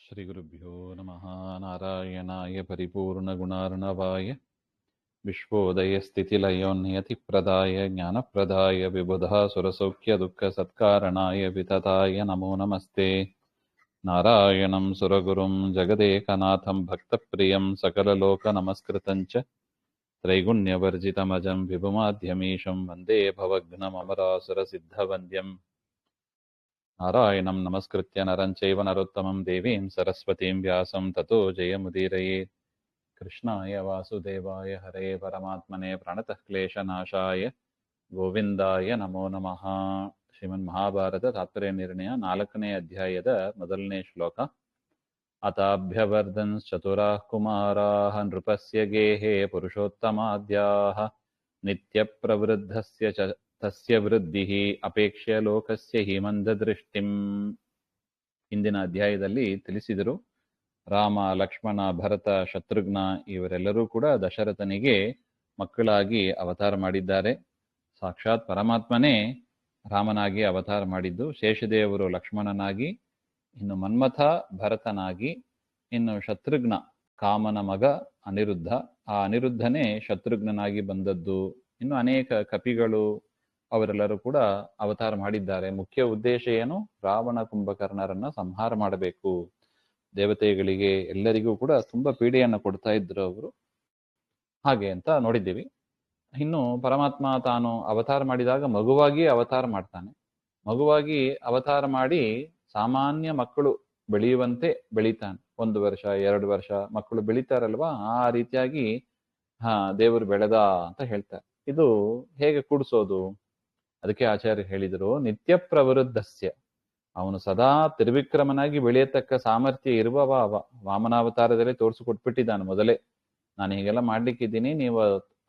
ಶ್ರೀಗುರುಭ್ಯೋ ನಮಃ. ನಾರಾಯಣಾಯ ಪರಿಪೂರ್ಣಗುಣಾರ್ಣವಾಯ ವಿಶ್ವೋದಯಸ್ಥಿತಿಲಯೋನ್ನಿಯತಿಪ್ರದಾಯ ಜ್ಞಾನಪ್ರದಾಯ ವಿಬುಧಾಸುರಸೌಖ್ಯದುಃಖಸತ್ಕಾರಣಾಯ ವಿತತಾಯ ನಮೋ ನಮಸ್ತೆ. ನಾರಾಯಣಂ ಸುರಗುರುಂ ಜಗದೇಕನಾಥಂ ಭಕ್ತಪ್ರಿಯಂ ಸಕಲಲೋಕನಮಸ್ಕೃತಂ ಚ ತ್ರೈಗುಣ್ಯವರ್ಜಿತಮಜಂ ವಿಭುಮಾದ್ಯಮೀಶಂ ವಂದೇ ಭವಘ್ನಮಮರಾಸುರಸಿದ್ಧವಂದ್ಯಂ. ನಾರಾಯಣಂ ನಮಸ್ಕೃತ್ಯ ನರಂ ಚೈವ ನರೋತ್ತಮಂ ದೇವೀಂ ಸರಸ್ವತೀಂ ವ್ಯಾಸಂ ತತೋ ಜಯಮುದೀರಯೇತ್. ಕೃಷ್ಣಾಯ ವಾಸುದೇವಾಯ ಹರೇ ಪರಮಾತ್ಮನೇ ಪ್ರಣತಃ ಕ್ಲೇಶನಾಶಾಯ ಗೋವಿಂದಾಯ ನಮೋ ನಮಃ. ಶ್ರೀಮನ್ ಮಹಾಭಾರತ ತಾತ್ಪರ್ಯ ನಿರ್ಣಯ 4ನೇ ಅಧ್ಯಾಯದ ಮೊದಲನೇ ಶ್ಲೋಕ. ಅತಾಭ್ಯವರ್ಧನ್ ಚತುರಾಃ ಕುಮಾರಾಃ ನೃಪಸ್ಯ ಗೇಹೇ ಪುರುಷೋತ್ತಮಾದ್ಯಾಃ ನಿತ್ಯ ಪ್ರವೃದ್ಧಸ್ಯ ಚ ತಸ್ಯ ವೃದ್ಧಿಃ ಅಪೇಕ್ಷ್ಯ ಲೋಕಸ್ಯ ಹಿ ಮಂದದೃಷ್ಟಿಂ. ಹಿಂದಿನ ಅಧ್ಯಾಯದಲ್ಲಿ ತಿಳಿಸಿದರು, ರಾಮ, ಲಕ್ಷ್ಮಣ, ಭರತ, ಶತ್ರುಘ್ನ ಇವರೆಲ್ಲರೂ ಕೂಡ ದಶರಥನಿಗೆ ಮಕ್ಕಳಾಗಿ ಅವತಾರ ಮಾಡಿದ್ದಾರೆ. ಸಾಕ್ಷಾತ್ ಪರಮಾತ್ಮನೇ ರಾಮನಾಗಿ ಅವತಾರ ಮಾಡಿದ್ದು, ಶೇಷದೇವರು ಲಕ್ಷ್ಮಣನಾಗಿ, ಇನ್ನು ಮನ್ಮಥ ಭರತನಾಗಿ, ಇನ್ನು ಶತ್ರುಘ್ನ ಕಾಮನ ಮಗ ಅನಿರುದ್ಧ, ಆ ಅನಿರುದ್ಧನೇ ಶತ್ರುಘ್ನನಾಗಿ ಬಂದದ್ದು. ಇನ್ನು ಅನೇಕ ಕಪಿಗಳು ಅವರೆಲ್ಲರೂ ಕೂಡ ಅವತಾರ ಮಾಡಿದ್ದಾರೆ. ಮುಖ್ಯ ಉದ್ದೇಶ ಏನು? ರಾವಣ ಕುಂಭಕರ್ಣರನ್ನ ಸಂಹಾರ ಮಾಡಬೇಕು. ದೇವತೆಗಳಿಗೆ ಎಲ್ಲರಿಗೂ ಕೂಡ ತುಂಬಾ ಪೀಡೆಯನ್ನು ಕೊಡ್ತಾ ಇದ್ರು ಅವರು, ಹಾಗೆ ಅಂತ ನೋಡಿದ್ದೀವಿ. ಇನ್ನು ಪರಮಾತ್ಮ ತಾನು ಅವತಾರ ಮಾಡಿದಾಗ ಮಗುವಾಗಿ ಅವತಾರ ಮಾಡ್ತಾನೆ. ಮಗುವಾಗಿ ಅವತಾರ ಮಾಡಿ ಸಾಮಾನ್ಯ ಮಕ್ಕಳು ಬೆಳೆಯುವಂತೆ ಬೆಳೀತಾನೆ. 1 ವರ್ಷ 2 ವರ್ಷ ಮಕ್ಕಳು ಬೆಳೀತಾರಲ್ವಾ, ಆ ರೀತಿಯಾಗಿ ದೇವರು ಬೆಳೆದ ಅಂತ ಹೇಳ್ತಾರೆ. ಇದು ಹೇಗೆ ಕೂಡಿಸೋದು? ಅದಕ್ಕೆ ಆಚಾರ್ಯ ಹೇಳಿದರು, ನಿತ್ಯ ಪ್ರವೃದ್ಧಸ್ಯ, ಅವನು ಸದಾ ತ್ರಿವಿಕ್ರಮನಾಗಿ ಬೆಳೆಯತಕ್ಕ ಸಾಮರ್ಥ್ಯ ಇರುವವ ಅವ. ವಾಮನಾವತಾರದಲ್ಲಿ ತೋರಿಸಿಕೊಟ್ಬಿಟ್ಟಿದ್ದಾನೆ ಮೊದಲೇ, ನಾನು ಹೀಗೆಲ್ಲ ಮಾಡ್ಲಿಕ್ಕಿದ್ದೀನಿ, ನೀವು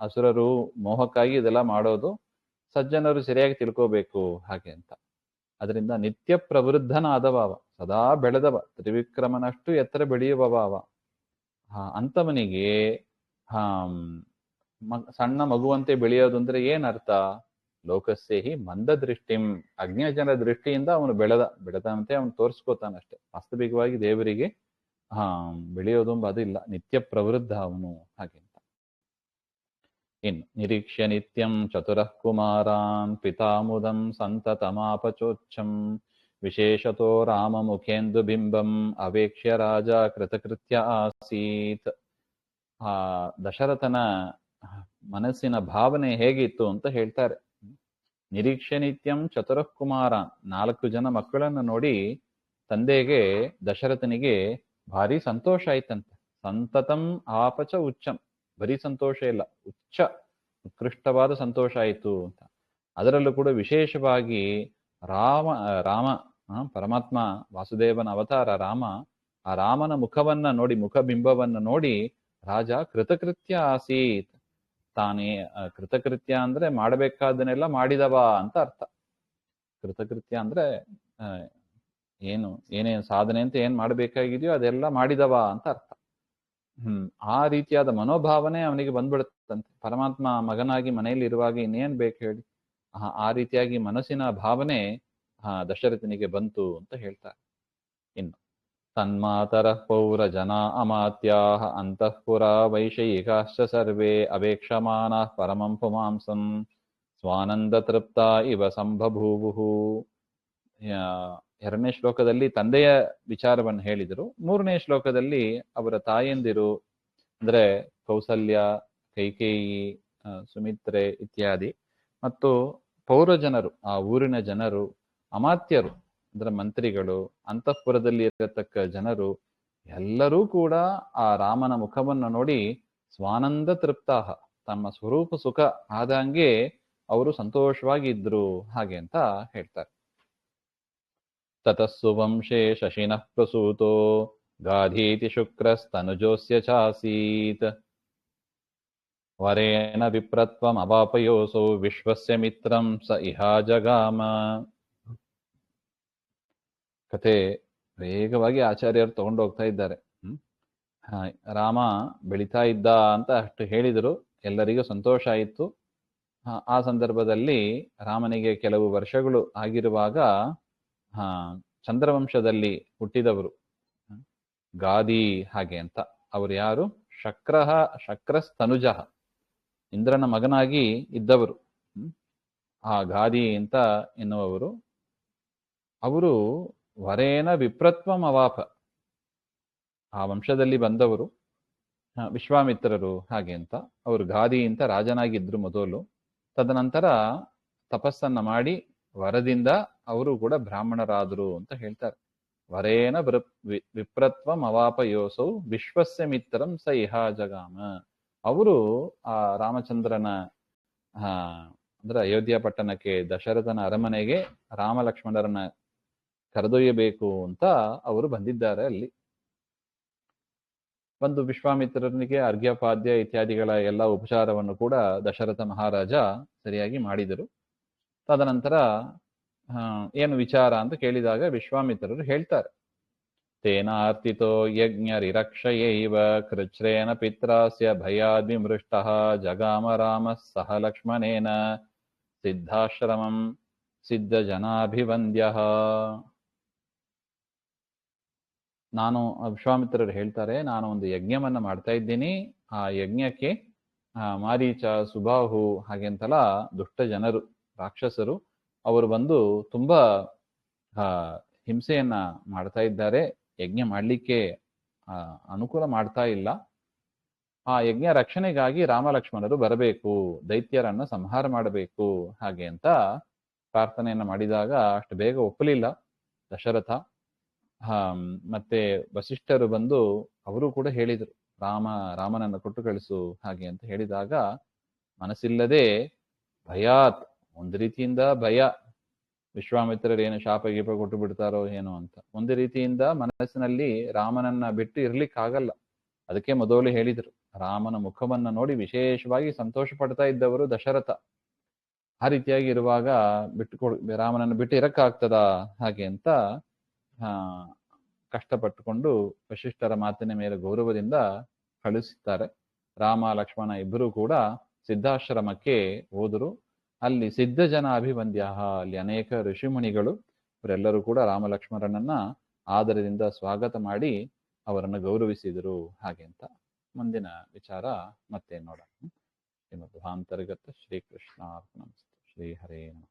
ಅಸುರರು ಮೋಹಕ್ಕಾಗಿ ಇದೆಲ್ಲ ಮಾಡೋದು, ಸಜ್ಜನರು ಸರಿಯಾಗಿ ತಿಳ್ಕೋಬೇಕು ಹಾಗೆ ಅಂತ. ಅದರಿಂದ ನಿತ್ಯ ಪ್ರವೃದ್ಧನಾದವ ಅವ, ಸದಾ ಬೆಳೆದವ, ತ್ರಿವಿಕ್ರಮನಷ್ಟು ಎತ್ತರ ಬೆಳೆಯುವವ ಅವ. ಅಂಥವನಿಗೆ ಸಣ್ಣ ಮಗುವಂತೆ ಬೆಳೆಯೋದು ಅಂದ್ರೆ ಏನರ್ಥ? ಲೋಕಸ್ಯ ಹಿ ಮಂದ ದೃಷ್ಟಿಂ, ಅಜ್ಞಜನ ದೃಷ್ಟಿಯಿಂದ ಅವನು ಬೆಳೆದಂತೆ ಅವನು ತೋರಿಸ್ಕೋತಾನಷ್ಟೆ. ವಾಸ್ತವಿಕವಾಗಿ ದೇವರಿಗೆ ಬೆಳೆಯೋದು ಅದಿಲ್ಲ. ನಿತ್ಯ ಪ್ರವೃದ್ಧ ಅವನು ಹಾಗೆ ಅಂತ. ಇನ್ನು ನಿರೀಕ್ಷ್ಯ ನಿತ್ಯಂ ಚತುರಃ ಕುಮಾರಾನ್ ಪಿತಾಮುದಂ ಸಂತತಮಾಪಚೋಚ್ಚಂ ವಿಶೇಷತೋ ರಾಮ ಮುಖೇಂದು ಬಿಂಬಂ ಅವೇಕ್ಷ್ಯ ರಾಜ ಕೃತಕೃತ್ಯ ಆಸೀತ್. ದಶರಥನ ಮನಸ್ಸಿನ ಭಾವನೆ ಹೇಗಿತ್ತು ಅಂತ ಹೇಳ್ತಾರೆ. ನಿರೀಕ್ಷೆ ನಿತ್ಯಂ ಚತುರಃ ಕುಮಾರಾನ್, 4 ಜನ ಮಕ್ಕಳನ್ನು ನೋಡಿ ತಂದೆಗೆ ದಶರಥನಿಗೆ ಭಾರಿ ಸಂತೋಷ ಆಯ್ತಂತೆ. ಸಂತತಂ ಆಪಚ ಉಚ್ಚಂ, ಬರೀ ಸಂತೋಷ ಇಲ್ಲ, ಉತ್ಕೃಷ್ಟವಾದ ಸಂತೋಷ ಆಯಿತು ಅಂತ. ಅದರಲ್ಲೂ ಕೂಡ ವಿಶೇಷವಾಗಿ ರಾಮ ಪರಮಾತ್ಮ ವಾಸುದೇವನ ಅವತಾರ ರಾಮ, ಆ ರಾಮನ ಮುಖವನ್ನ ನೋಡಿ, ಮುಖಬಿಂಬವನ್ನ ನೋಡಿ ರಾಜ ಕೃತಕೃತ್ಯ ಆಸೀತ್, ತಾನೇ ಕೃತಕೃತ್ಯ ಅಂದ್ರೆ ಮಾಡಬೇಕಾದನ್ನೆಲ್ಲ ಮಾಡಿದವ ಅಂತ ಅರ್ಥ. ಕೃತಕೃತ್ಯ ಅಂದ್ರೆ ಏನೇನು ಸಾಧನೆ ಅಂತ ಏನ್ ಮಾಡ್ಬೇಕಾಗಿದೆಯೋ ಅದೆಲ್ಲ ಮಾಡಿದವ ಅಂತ ಅರ್ಥ. ಆ ರೀತಿಯಾದ ಮನೋಭಾವನೆ ಅವನಿಗೆ ಬಂದ್ಬಿಡುತ್ತಂತೆ. ಪರಮಾತ್ಮ ಮಗನಾಗಿ ಮನೆಯಲ್ಲಿ ಇರುವಾಗ ಇನ್ನೇನ್ ಬೇಕು ಹೇಳಿ, ಆ ರೀತಿಯಾಗಿ ಮನಸ್ಸಿನ ಭಾವನೆ ದಶರಥನಿಗೆ ಬಂತು ಅಂತ ಹೇಳ್ತಾರೆ. ಇನ್ನು ತನ್ಮಾತರಃ ಪೌರ ಜನ ಅಮಾತ್ಯಾಃ ಅಂತಃಪುರ ವೈಷಯಿಕಾಶ್ಚ ಸರ್ವೇ ಅವೇಕ್ಷಮಾನಃ ಪರಮಂ ಪುಮಾಂಸಂ ಸ್ವಾನಂದ ತೃಪ್ತ ಇವ ಸಂಭಭೂವುಃ. 2ನೇ ಶ್ಲೋಕದಲ್ಲಿ ತಂದೆಯ ವಿಚಾರವನ್ನು ಹೇಳಿದರು. 3ನೇ ಶ್ಲೋಕದಲ್ಲಿ ಅವರ ತಾಯಂದಿರು ಅಂದ್ರೆ ಕೌಸಲ್ಯ, ಕೈಕೇಯಿ, ಸುಮಿತ್ರೆ ಇತ್ಯಾದಿ, ಮತ್ತು ಪೌರಜನರು, ಆ ಊರಿನ ಜನರು, ಅಮಾತ್ಯರು ಅಂದ್ರೆ ಮಂತ್ರಿಗಳು, ಅಂತಃಪುರದಲ್ಲಿ ಇರತಕ್ಕ ಜನರು ಎಲ್ಲರೂ ಕೂಡ ಆ ರಾಮನ ಮುಖವನ್ನು ನೋಡಿ ಸ್ವಾನಂದ ತೃಪ್ತಾಹ, ತಮ್ಮ ಸ್ವರೂಪ ಸುಖ ಆದಂಗೆ ಅವರು ಸಂತೋಷವಾಗಿ ಇದ್ರು ಹಾಗೆ ಅಂತ ಹೇಳ್ತಾರೆ. ತತಸ್ಸು ವಂಶೇ ಶಶಿನಃ ಪ್ರಸೂತೋ ಗಾಧೀತಿ ಶುಕ್ರಸ್ತನುಜೋಸ್ಯ ಚಾಸೀತ್ ವರೇಣ ವಿಪ್ರತ್ವಂ ಅವಾಪಯೋಸೌ ವಿಶ್ವಸ್ಯ ಮಿತ್ರಂ ಸ ಇಹಾ ಜಗಾಮ. ಕಥೆ ವೇಗವಾಗಿ ಆಚಾರ್ಯರು ತಗೊಂಡು ಹೋಗ್ತಾ ಇದ್ದಾರೆ. ರಾಮ ಬೆಳೀತಾ ಇದ್ದ ಅಂತ ಅಷ್ಟು ಹೇಳಿದರು, ಎಲ್ಲರಿಗೂ ಸಂತೋಷ ಆಯಿತು. ಆ ಸಂದರ್ಭದಲ್ಲಿ ರಾಮನಿಗೆ ಕೆಲವು ವರ್ಷಗಳು ಆಗಿರುವಾಗ ಚಂದ್ರವಂಶದಲ್ಲಿ ಹುಟ್ಟಿದವರು ಗಾದಿ ಹಾಗೆ ಅಂತ. ಅವರು ಯಾರು? ಶಕ್ರಸ್ತನುಜ, ಇಂದ್ರನ ಮಗನಾಗಿ ಇದ್ದವರು. ಆ ಗಾದಿ ಅಂತ ಎನ್ನುವವರು. ಅವರು ವರೇನ ವಿಪ್ರತ್ವಂ ಅವಾಪ, ಆ ವಂಶದಲ್ಲಿ ಬಂದವರು. ವಿಶ್ವಾಮಿತ್ರರು ಹಾಗೆ ಅಂತ. ಅವರು ಗಾದಿ ಅಂತ ರಾಜನಾಗಿದ್ರು ಮೊದಲು. ತದನಂತರ ತಪಸ್ಸನ್ನ ಮಾಡಿ ವರದಿಂದ ಅವರು ಕೂಡ ಬ್ರಾಹ್ಮಣರಾದರು ಅಂತ ಹೇಳ್ತಾರೆ. ವರೇನ ವಿಪ್ರತ್ವಂ ಅವಾಪ ಯೋಸೌ ವಿಶ್ವಸ್ಯ ಮಿತ್ರಂ ಸ ಇಹ ಜಗಾಮ. ಅವರು ಆ ರಾಮಚಂದ್ರನ ಅಂದ್ರೆ ಅಯೋಧ್ಯ ಪಟ್ಟಣಕ್ಕೆ, ದಶರಥನ ಅರಮನೆಗೆ ರಾಮ ಲಕ್ಷ್ಮಣರನ್ನ ಕರೆದೊಯ್ಯಬೇಕು ಅಂತ ಅವರು ಬಂದಿದ್ದಾರೆ. ಅಲ್ಲಿ ಒಂದು ವಿಶ್ವಾಮಿತ್ರನಿಗೆ ಅರ್ಘ್ಯಪಾದ್ಯ ಇತ್ಯಾದಿಗಳ ಎಲ್ಲ ಉಪಚಾರವನ್ನು ಕೂಡ ದಶರಥ ಮಹಾರಾಜ ಸರಿಯಾಗಿ ಮಾಡಿದರು. ತದನಂತರ ಏನು ವಿಚಾರ ಅಂತ ಕೇಳಿದಾಗ ವಿಶ್ವಾಮಿತ್ರರು ಹೇಳ್ತಾರೆ, ತೇನಾರ್ತಿತೋ ಯಜ್ಞರಿರಕ್ಷಯೈವ ಕೃಚ್ರೇನ ಪಿತ್ರಾಸ್ಯ ಭಯಾದ್ವಿಮೃಷ್ಟಃ ಜಗಾಮ ರಾಮಃ ಸಹ ಲಕ್ಷ್ಮಣೇನ ಸಿದ್ಧಾಶ್ರಮಂ ಸಿದ್ಧಜನಾಭಿವಂದ್ಯಃ. ವಿಶ್ವಾಮಿತ್ರರು ಹೇಳ್ತಾರೆ, ನಾನು ಒಂದು ಯಜ್ಞವನ್ನ ಮಾಡ್ತಾ ಇದ್ದೀನಿ. ಆ ಯಜ್ಞಕ್ಕೆ ಮಾರೀಚ, ಸುಬಾಹು ಹಾಗೆಂತಲ್ಲ ದುಷ್ಟ ಜನರು, ರಾಕ್ಷಸರು, ಅವರು ಬಂದು ತುಂಬಾ ಹಿಂಸೆಯನ್ನ ಮಾಡ್ತಾ ಇದ್ದಾರೆ. ಯಜ್ಞ ಮಾಡ್ಲಿಕ್ಕೆ ಅನುಕೂಲ ಮಾಡ್ತಾ ಇಲ್ಲ. ಆ ಯಜ್ಞ ರಕ್ಷಣೆಗಾಗಿ ರಾಮ ಲಕ್ಷ್ಮಣರು ಬರಬೇಕು, ದೈತ್ಯರನ್ನ ಸಂಹಾರ ಮಾಡಬೇಕು ಹಾಗೆ ಅಂತ ಪ್ರಾರ್ಥನೆಯನ್ನ ಮಾಡಿದಾಗ ಅಷ್ಟು ಬೇಗ ಒಪ್ಪಲಿಲ್ಲ ದಶರಥ. ಮತ್ತೆ ವಸಿಷ್ಠರು ಬಂದು ಅವರು ಕೂಡ ಹೇಳಿದರು, ರಾಮನನ್ನು ಕೊಟ್ಟು ಕಳಿಸು ಹಾಗೆ ಅಂತ ಹೇಳಿದಾಗ ಮನಸ್ಸಿಲ್ಲದೆ ಭಯಾತ್, ಒಂದು ರೀತಿಯಿಂದ ಭಯ, ವಿಶ್ವಾಮಿತ್ರರು ಏನು ಶಾಪ ಗೀಪ ಕೊಟ್ಟು ಬಿಡ್ತಾರೋ ಏನೋ ಅಂತ. ಒಂದು ರೀತಿಯಿಂದ ಮನಸ್ಸಿನಲ್ಲಿ ರಾಮನನ್ನ ಬಿಟ್ಟು ಇರ್ಲಿಕ್ಕಾಗಲ್ಲ. ಅದಕ್ಕೆ ಮೊದಲು ಹೇಳಿದರು, ರಾಮನ ಮುಖವನ್ನ ನೋಡಿ ವಿಶೇಷವಾಗಿ ಸಂತೋಷ ಪಡ್ತಾ ಇದ್ದವರು ದಶರಥ. ಆ ರೀತಿಯಾಗಿ ಇರುವಾಗ ರಾಮನನ್ನು ಬಿಟ್ಟು ಇರಕ್ಕಾಗ್ತದ ಹಾಗೆ ಅಂತ ಕಷ್ಟಪಟ್ಟುಕೊಂಡು ವಶಿಷ್ಠರ ಮಾತಿನ ಮೇಲೆ ಗೌರವದಿಂದ ಕಳಿಸುತ್ತಾರೆ. ರಾಮ ಲಕ್ಷ್ಮಣ ಇಬ್ಬರೂ ಕೂಡ ಸಿದ್ಧಾಶ್ರಮಕ್ಕೆ ಹೋದರು. ಅಲ್ಲಿ ಸಿದ್ಧ ಜನ ಅಭಿವಂದ್ಯ, ಅಲ್ಲಿ ಅನೇಕ ಋಷಿಮುನಿಗಳು ಇವರೆಲ್ಲರೂ ಕೂಡ ರಾಮ ಲಕ್ಷ್ಮಣರನ್ನ ಆದರದಿಂದ ಸ್ವಾಗತ ಮಾಡಿ ಅವರನ್ನು ಗೌರವಿಸಿದರು ಹಾಗೆ ಅಂತ. ಮುಂದಿನ ವಿಚಾರ ಮತ್ತೆ ನೋಡೋಣ. ಶ್ರೀಮದ್ ಭಾಂತರ್ಗತ ಶ್ರೀಕೃಷ್ಣಾರ್ಪಣಮಸ್ತು. ಶ್ರೀ ಹರೇ ನಮಃ.